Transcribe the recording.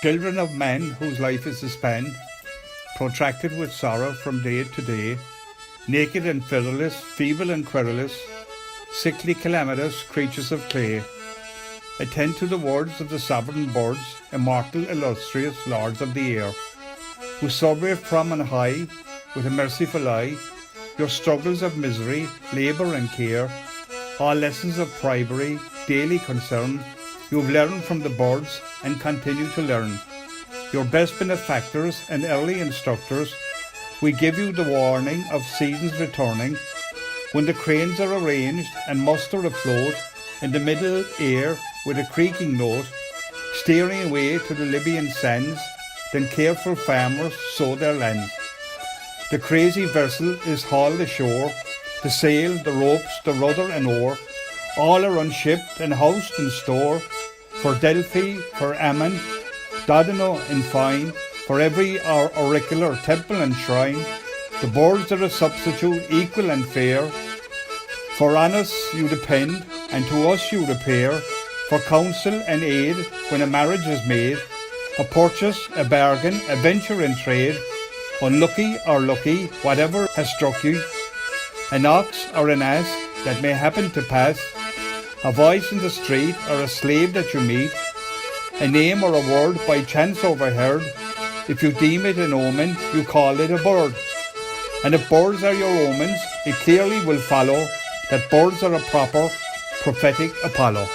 Children of men whose life is a span, protracted with sorrow from day to day, naked and featherless, feeble and querulous, sickly calamitous creatures of clay, attend to the words of the sovereign birds, immortal illustrious lords of the air, who survey from on high, with a merciful eye, your struggles of misery, labour and care, all lessons of privary, daily concern, you have learned from the birds and continue to learn. Your best benefactors and early instructors, we give you the warning of seasons returning, when the cranes are arranged and muster afloat in the middle air with a creaking note, steering away to the Libyan sands, then careful farmers sow their lands. The crazy vessel is hauled ashore, the sail, the ropes, the rudder and oar, all are unshipped and housed in store, for Delphi, for Ammon, Dodona in fine, for every our auricular temple and shrine, the birds are a substitute equal and fair, for on us you depend, and to us you repair, for counsel and aid when a marriage is made, a purchase, a bargain, a venture in trade, unlucky or lucky, whatever has struck you, an ox or an ass that may happen to pass, a voice in the street or a slave that you meet, a name or a word by chance overheard, if you deem it an omen, you call it a bird. And if birds are your omens, it clearly will follow that birds are a proper prophetic Apollo.